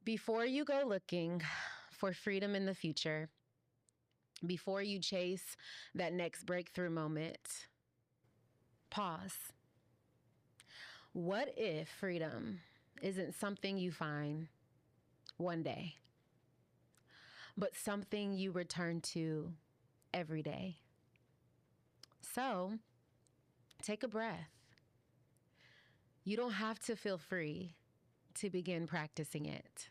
Before you go looking for freedom in the future, before you chase that next breakthrough moment, pause. What if freedom isn't something you find one day, but something you return to every day? So take a breath. You don't have to feel free to begin practicing it.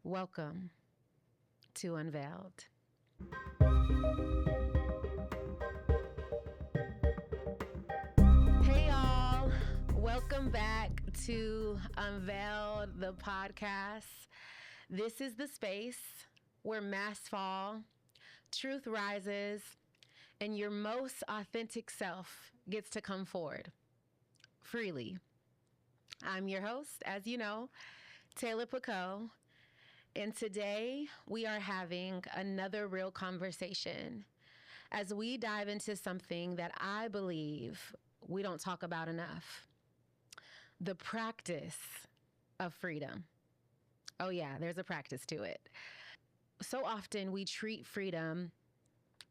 Welcome to Unveiled. Hey, y'all. Welcome back to Unveiled, the podcast. This is the space where masks fall, truth rises, and your most authentic self gets to come forward freely. I'm your host, as you know, Taylor Picot, and today we are having another real conversation as we dive into something that I believe we don't talk about enough: the practice of freedom. Oh, yeah, there's a practice to it. So often we treat freedom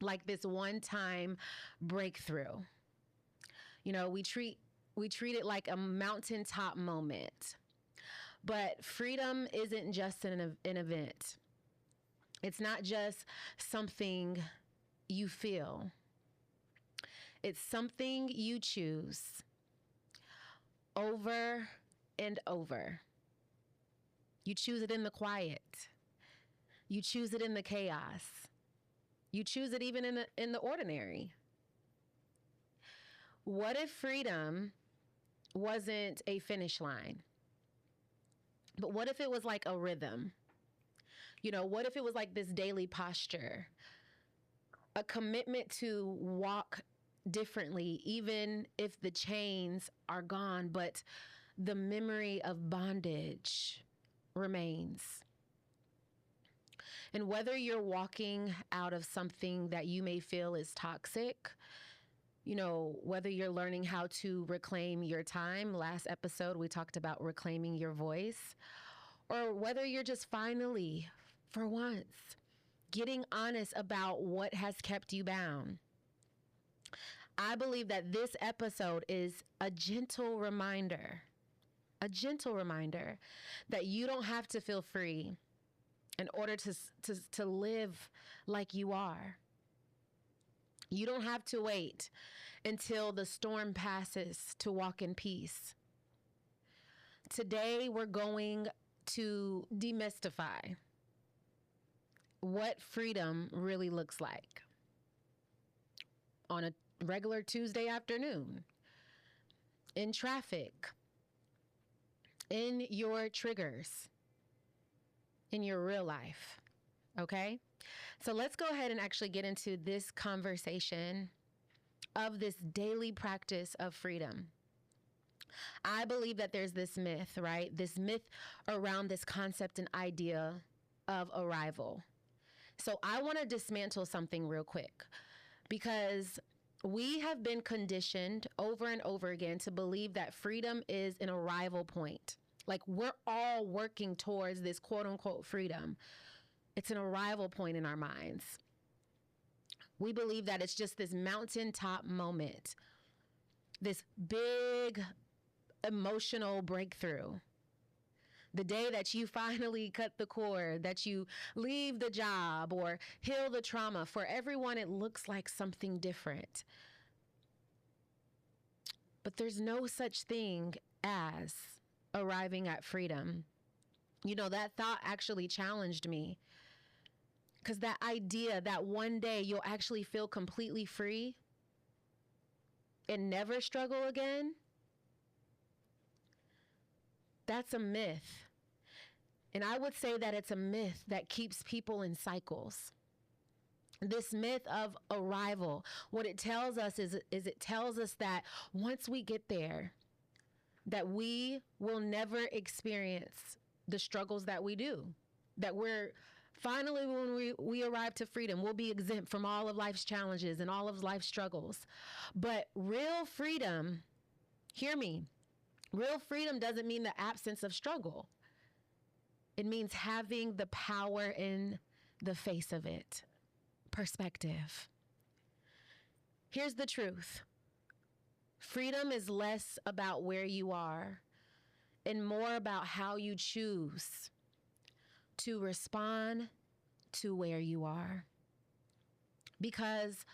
like this one-time breakthrough. You know, we treat it like a mountaintop moment. But freedom isn't just an event. It's not just something you feel. It's something you choose over and over. You choose it in the quiet. You choose it in the chaos. You choose it even in the ordinary. What if freedom wasn't a finish line? But what if it was like a rhythm? You know, what if it was like this daily posture? A commitment to walk differently, even if the chains are gone, but the memory of bondage remains. And whether you're walking out of something that you may feel is toxic, you know, whether you're learning how to reclaim your time, last episode we talked about reclaiming your voice, or whether you're just finally, for once, getting honest about what has kept you bound. I believe that this episode is a gentle reminder that you don't have to feel free in order to live like you are. You don't have to wait until the storm passes to walk in peace. Today, we're going to demystify what freedom really looks like on a regular Tuesday afternoon, in traffic, in your triggers, in your real life, okay? So let's go ahead and actually get into this conversation of this daily practice of freedom. I believe that there's this myth, right? This myth around this concept and idea of arrival. So I want to dismantle something real quick, because we have been conditioned over and over again to believe that freedom is an arrival point. Like, we're all working towards this quote unquote freedom. It's an arrival point in our minds. We believe that it's just this mountaintop moment, this big emotional breakthrough. The day that you finally cut the cord, that you leave the job or heal the trauma. For everyone, it looks like something different. But there's no such thing as arriving at freedom. You know, that thought actually challenged me, because that idea that one day you'll actually feel completely free and never struggle again, that's a myth. And I would say that it's a myth that keeps people in cycles. This myth of arrival, what it tells us is it tells us that once we get there, that we will never experience the struggles that we do, that we're finally, when we arrive to freedom, we'll be exempt from all of life's challenges and all of life's struggles. But real freedom, hear me, real freedom doesn't mean the absence of struggle. It means having the power in the face of it. Perspective. Here's the truth. Freedom is less about where you are and more about how you choose to respond to where you are. Because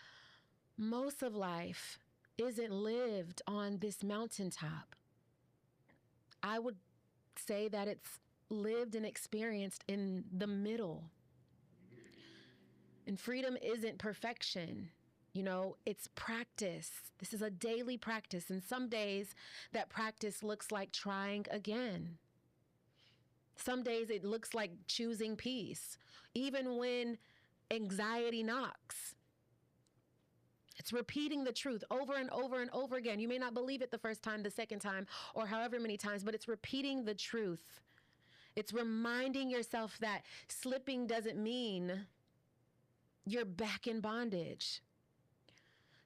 most of life isn't lived on this mountaintop. I would say that it's lived and experienced in the middle. And freedom isn't perfection. You know, it's practice. This is a daily practice. And some days that practice looks like trying again. Some days it looks like choosing peace, even when anxiety knocks. It's repeating the truth over and over and over again. You may not believe it the first time, the second time, or however many times, but it's repeating the truth. It's reminding yourself that slipping doesn't mean you're back in bondage.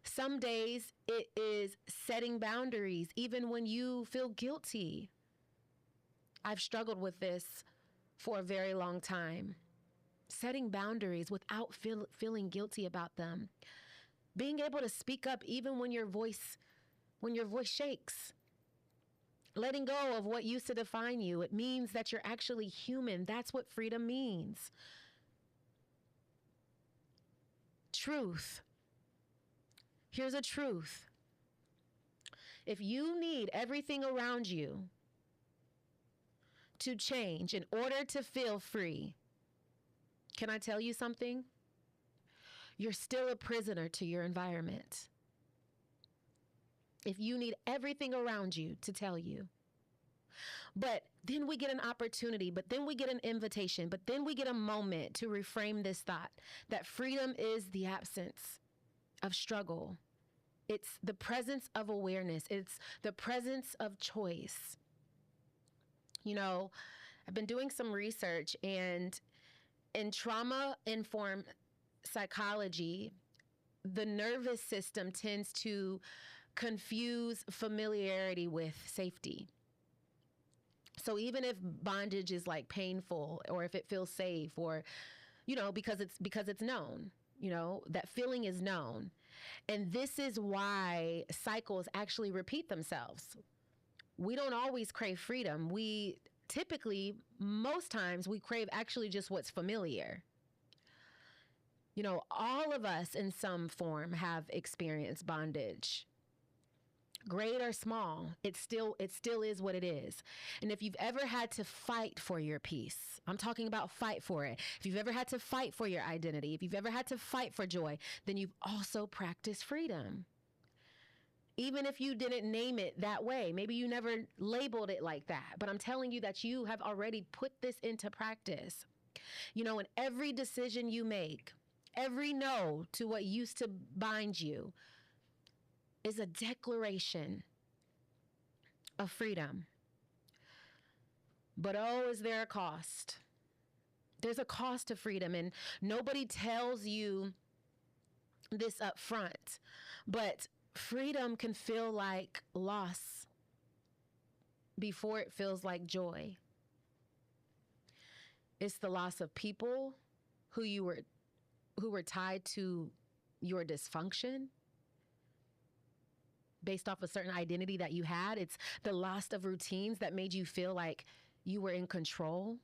Some days it is setting boundaries, even when you feel guilty. I've struggled with this for a very long time. Setting boundaries without feeling guilty about them. Being able to speak up even when your voice shakes. Letting go of what used to define you. It means that you're actually human. That's what freedom means. Truth. Here's a truth. If you need everything around you to change in order to feel free, can I tell you something? You're still a prisoner to your environment. If you need everything around you to tell you. But then we get an opportunity, but then we get an invitation, but then we get a moment to reframe this thought that freedom is the absence of struggle. It's the presence of awareness. It's the presence of choice. You know, I've been doing some research, and in trauma-informed psychology, the nervous system tends to confuse familiarity with safety. So even if bondage is like painful, or if it feels safe, or, you know, because it's known, you know, that feeling is known. And this is why cycles actually repeat themselves. We don't always crave freedom. We typically, most times, we crave actually just what's familiar. You know, all of us in some form have experienced bondage. Great or small, it still is what it is. And if you've ever had to fight for your peace, I'm talking about fight for it. If you've ever had to fight for your identity, if you've ever had to fight for joy, then you've also practiced freedom. Even if you didn't name it that way, maybe you never labeled it like that, but I'm telling you that you have already put this into practice. You know, in every decision you make, every no to what used to bind you is a declaration of freedom. But oh, is there a cost? There's a cost to freedom, and nobody tells you this up front, but freedom can feel like loss before it feels like joy. It's the loss of people who were tied to your dysfunction based off a certain identity that you had. It's the loss of routines that made you feel like you were in control.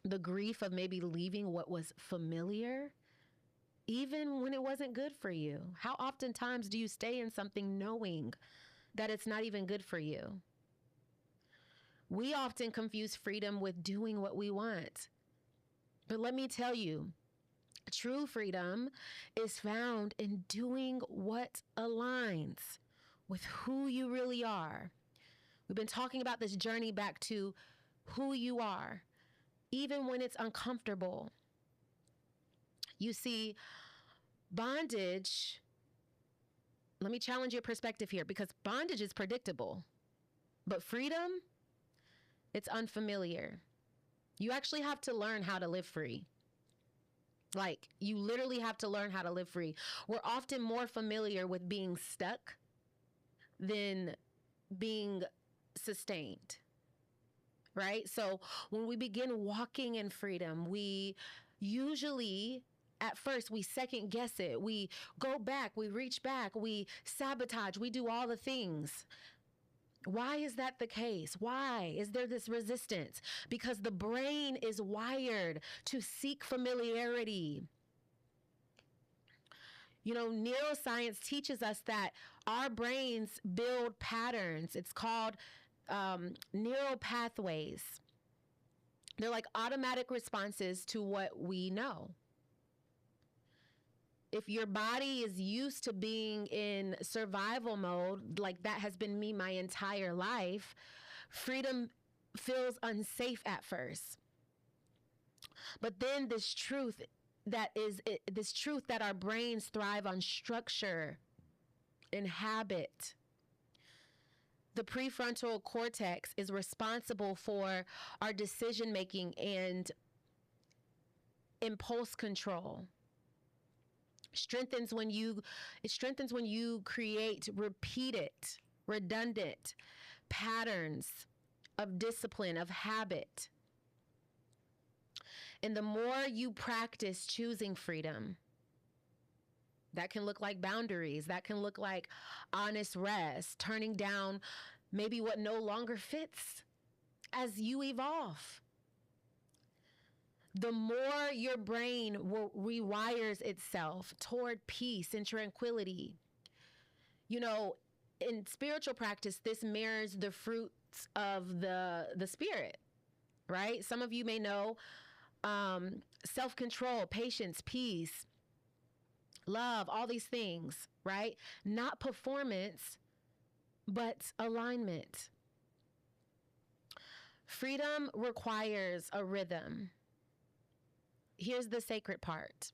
The grief of maybe leaving what was familiar, even when it wasn't good for you. How oftentimes do you stay in something knowing that it's not even good for you? We often confuse freedom with doing what we want. But let me tell you, true freedom is found in doing what aligns with who you really are. We've been talking about this journey back to who you are, even when it's uncomfortable. You see, bondage, let me challenge your perspective here, because bondage is predictable, but freedom, it's unfamiliar. You actually have to learn how to live free. Like, you literally have to learn how to live free. We're often more familiar with being stuck than being sustained. right? So when we begin walking in freedom, we usually at first we second guess it. We go back, we reach back, we sabotage, we do all the things. Why is that the case? Why is there this resistance? Because the brain is wired to seek familiarity. You know, neuroscience teaches us that our brains build patterns. It's called neural pathways. They're like automatic responses to what we know. If your body is used to being in survival mode, like that has been me my entire life, freedom feels unsafe at first. But then this truth that our brains thrive on structure and habit. The prefrontal cortex is responsible for our decision making and impulse control. It strengthens when you create repeated, redundant patterns of discipline, of habit. And the more you practice choosing freedom, that can look like boundaries, that can look like honest rest, turning down maybe what no longer fits as you evolve. The more your brain rewires itself toward peace and tranquility. You know, in spiritual practice, this mirrors the fruits of the spirit, right? Some of you may know self-control, patience, peace, love, all these things, right? Not performance, but alignment. Freedom requires a rhythm. Here's the sacred part.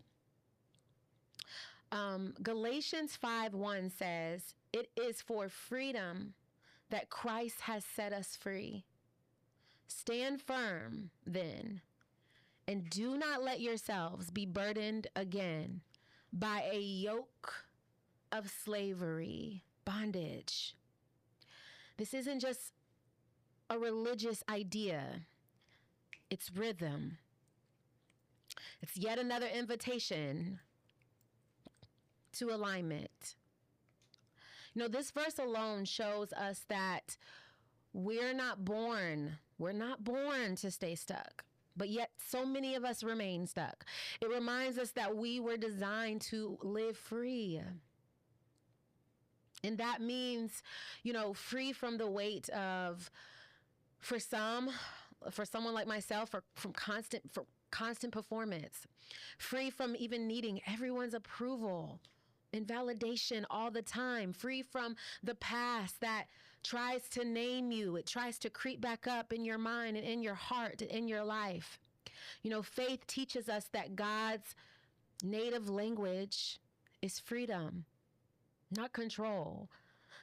Galatians 5:1 says, "It is for freedom that Christ has set us free. Stand firm, then, and do not let yourselves be burdened again by a yoke of slavery, bondage." This isn't just a religious idea. It's rhythm. It's yet another invitation to alignment. You know, this verse alone shows us that we're not born to stay stuck, but yet so many of us remain stuck. It reminds us that we were designed to live free. And that means, you know, free from the weight of, for someone like myself, from constant performance, free from even needing everyone's approval and validation all the time, free from the past that tries to name you. It tries to creep back up in your mind and in your heart and in your life. You know, faith teaches us that God's native language is freedom, not control,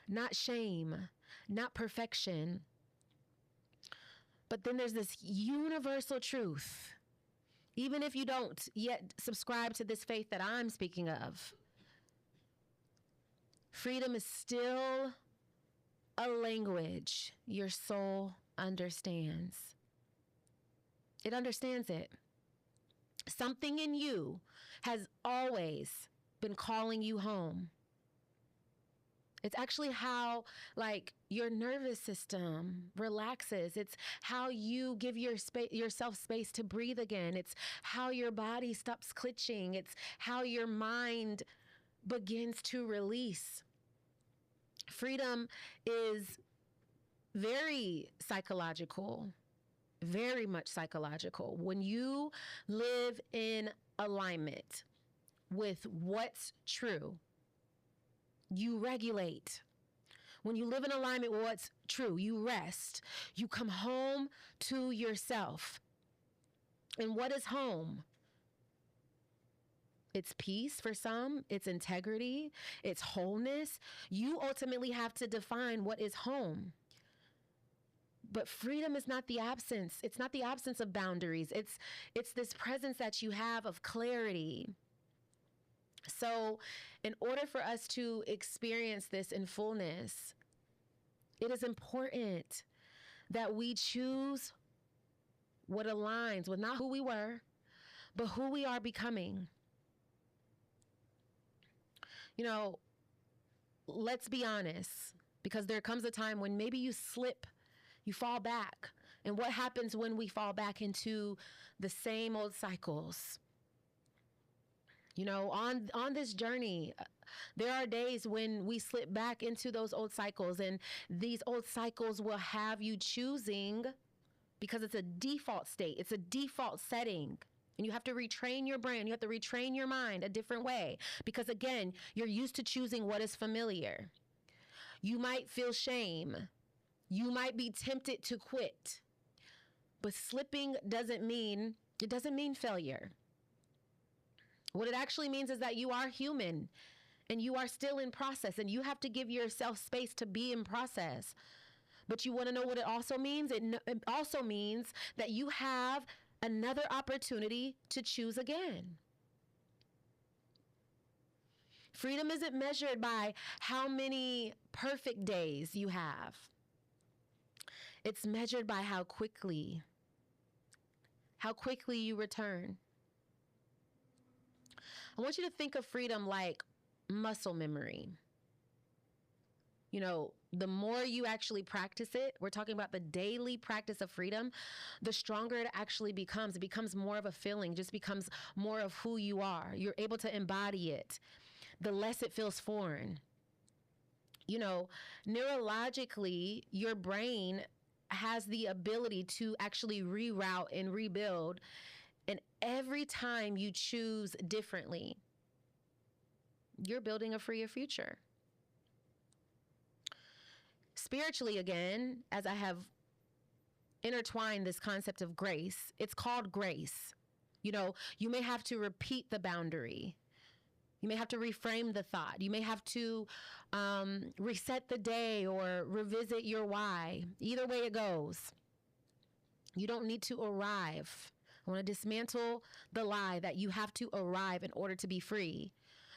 not shame, not perfection. But then there's this universal truth. Even if you don't yet subscribe to this faith that I'm speaking of, freedom is still a language your soul understands. It understands it. Something in you has always been calling you home. It's actually how, like, your nervous system relaxes. It's how you give yourself space to breathe again. It's how your body stops clutching. It's how your mind begins to release. Freedom is very psychological, very much psychological. When you live in alignment with what's true, you regulate. When you live in alignment with what's true, you rest. You come home to yourself. And what is home? It's peace for some, it's integrity, it's wholeness. You ultimately have to define what is home. But freedom is not the absence. It's not the absence of boundaries. It's this presence that you have of clarity. So in order for us to experience this in fullness, it is important that we choose what aligns with not who we were, but who we are becoming. You know, let's be honest, because there comes a time when maybe you slip, you fall back. And what happens when we fall back into the same old cycles? You know, on this journey, there are days when we slip back into those old cycles, and these old cycles will have you choosing, because it's a default state, it's a default setting. And you have to retrain your brain, you have to retrain your mind a different way, because again, you're used to choosing what is familiar. You might feel shame. You might be tempted to quit. But slipping doesn't mean failure. What it actually means is that you are human and you are still in process, and you have to give yourself space to be in process. But you want to know what it also means? It also means that you have another opportunity to choose again. Freedom isn't measured by how many perfect days you have. It's measured by how quickly you return. I want you to think of freedom like muscle memory. You know, the more you actually practice it, we're talking about the daily practice of freedom, the stronger it actually becomes. It becomes more of a feeling, just becomes more of who you are. You're able to embody it. The less it feels foreign. You know, neurologically, your brain has the ability to actually reroute and rebuild. And every time you choose differently, you're building a freer future. Spiritually, again, as I have intertwined this concept of grace, it's called grace. You know, you may have to repeat the boundary. You may have to reframe the thought. You may have to reset the day or revisit your why. Either way it goes, you don't need to arrive. I want to dismantle the lie that you have to arrive in order to be free.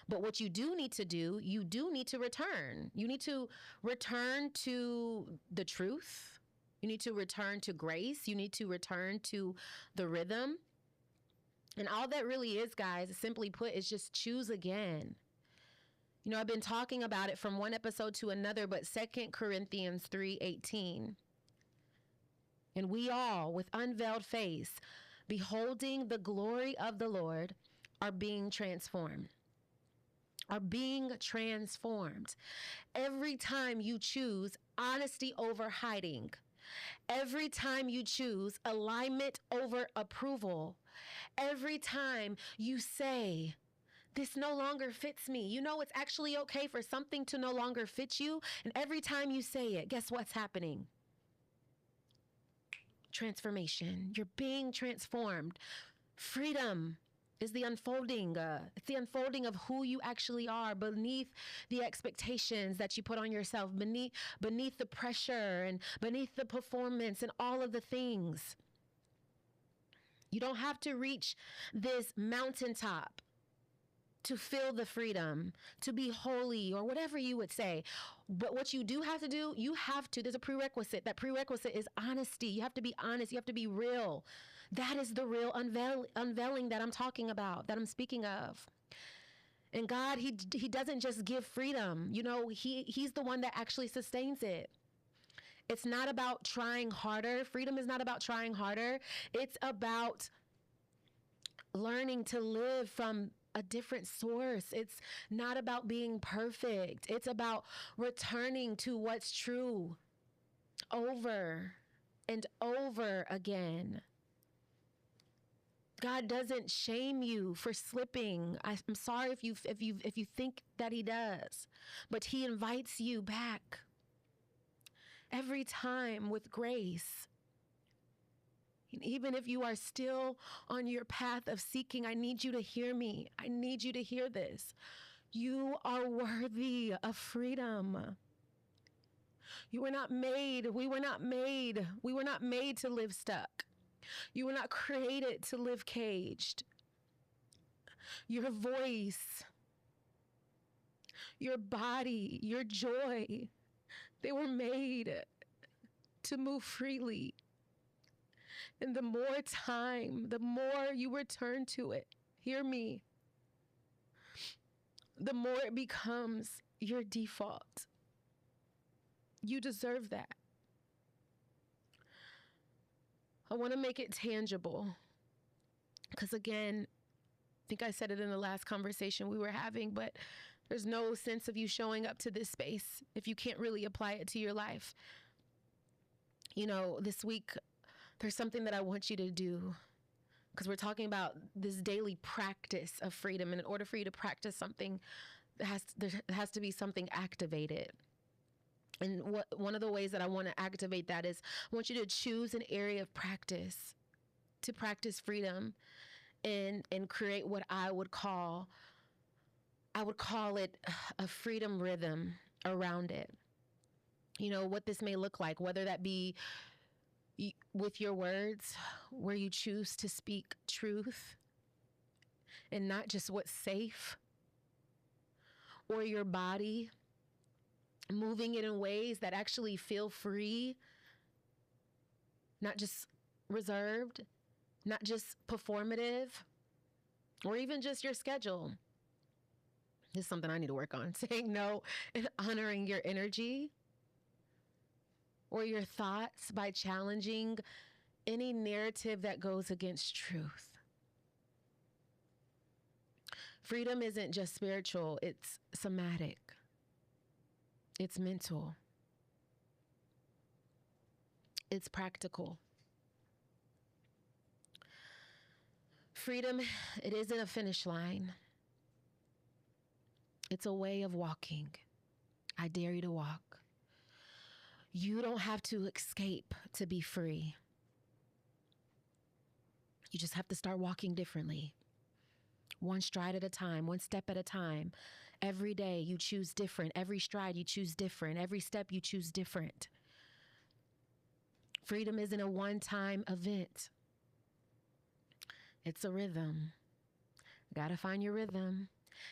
But what you do need to do, you do need to return. You need to return to the truth. You need to return to grace. You need to return to the rhythm. And all that really is, guys, simply put, is just choose again. You know, I've been talking about it from one episode to another, but 2 Corinthians 3:18. And we all, with unveiled face, beholding the glory of the Lord, are being transformed. Are being transformed. Every time you choose honesty over hiding, every time you choose alignment over approval, every time you say, this no longer fits me. You know, it's actually okay for something to no longer fit you. And every time you say it, guess what's happening? Transformation. You're being transformed. Freedom is the unfolding. It's the unfolding of who you actually are beneath the expectations that you put on yourself, beneath the pressure and beneath the performance and all of the things. You don't have to reach this mountaintop to feel the freedom, to be holy, or whatever you would say. But what you do have to do, there's a prerequisite. That prerequisite is honesty. You have to be honest. You have to be real. That is the real unveiling that I'm talking about, that I'm speaking of. And God, he doesn't just give freedom. You know, he's the one that actually sustains it. It's not about trying harder. Freedom is not about trying harder. It's about learning to live from a different source. It's not about being perfect. It's about returning to what's true over and over again. God doesn't shame you for slipping. I'm sorry if you think that he does, but he invites you back every time with grace. And even if you are still on your path of seeking, I need you to hear me. I need you to hear this. You are worthy of freedom. We were not made to live stuck. You were not created to live caged. Your voice, your body, your joy, they were made to move freely. And the more time, the more you return to it, hear me, the more it becomes your default. You deserve that. I want to make it tangible because, again, I think I said it in the last conversation we were having, but there's no sense of you showing up to this space if you can't really apply it to your life. You know, this week, there's something that I want you to do because we're talking about this daily practice of freedom. And in order for you to practice something, there has to be something activated. And one of the ways that I want to activate that is I want you to choose an area of practice to practice freedom and create what I would call it a freedom rhythm around it. You know, what this may look like, whether that be with your words, where you choose to speak truth and not just what's safe, or your body, moving it in ways that actually feel free, not just reserved, not just performative, or even just your schedule. This is something I need to work on, saying no and honoring your energy or your thoughts by challenging any narrative that goes against truth. Freedom isn't just spiritual, it's somatic. It's mental. It's practical. Freedom, it isn't a finish line. It's a way of walking. I dare you to walk. You don't have to escape to be free. You just have to start walking differently. One stride at a time, one step at a time. Every day you choose different. Every stride you choose different. Every step you choose different. Freedom isn't a one-time event. It's a rhythm. You gotta find your rhythm.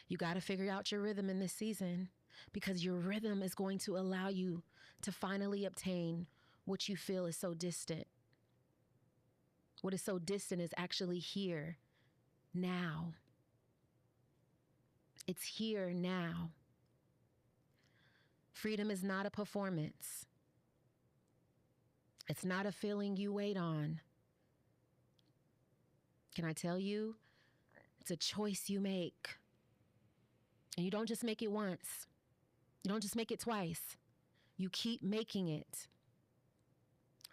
You gotta figure out your rhythm in this season because your rhythm is going to allow you to finally obtain what you feel is so distant. What is so distant is actually here now. It's here now. Freedom is not a performance. It's not a feeling you wait on. Can I tell you? It's a choice you make. And you don't just make it once. You don't just make it twice. You keep making it.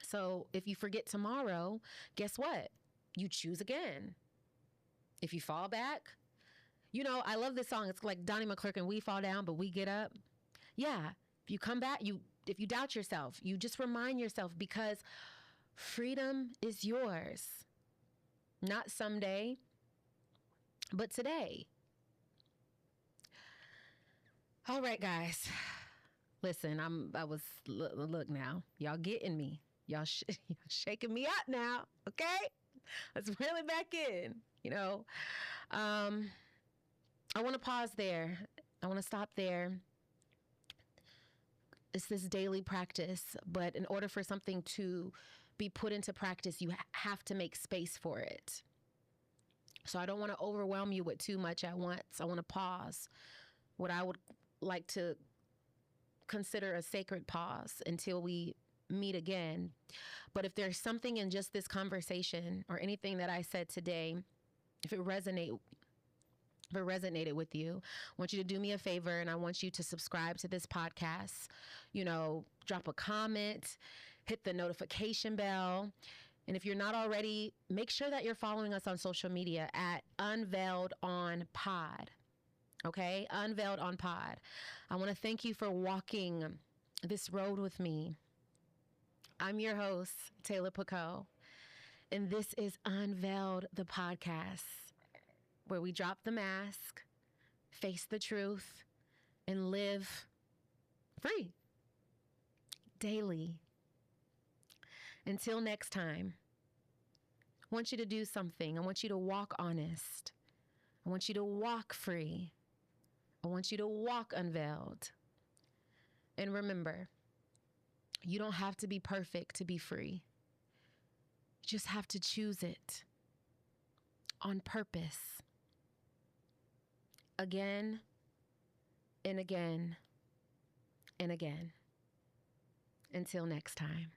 So if you forget tomorrow, guess what? You choose again. If you fall back, you know, I love this song. It's like Donnie McClurkin, We Fall Down, But We Get Up. Yeah, if you come back, if you doubt yourself, you just remind yourself because freedom is yours. Not someday, but today. All right, guys. Listen, look now. Y'all getting me. Y'all shaking me out now, okay? Let's reel it back in, you know. I want to pause there. I want to stop there. It's this daily practice, but in order for something to be put into practice, you have to make space for it. So I don't want to overwhelm you with too much at once. I want to pause. What I would like to consider a sacred pause until we meet again. But if there's something in just this conversation or anything that I said today, if it resonated with you, I want you to do me a favor and I want you to subscribe to this podcast, you know, drop a comment, hit the notification bell. And if you're not already, make sure that you're following us on social media at Unveiled on Pod. Okay? Unveiled on Pod. I want to thank you for walking this road with me. I'm your host, Taylor Picot, and this is Unveiled, the podcast, where we drop the mask, face the truth, and live free daily. Until next time, I want you to do something. I want you to walk honest. I want you to walk free. I want you to walk unveiled. And remember, you don't have to be perfect to be free. You just have to choose it on purpose. Again and again and again. Until next time.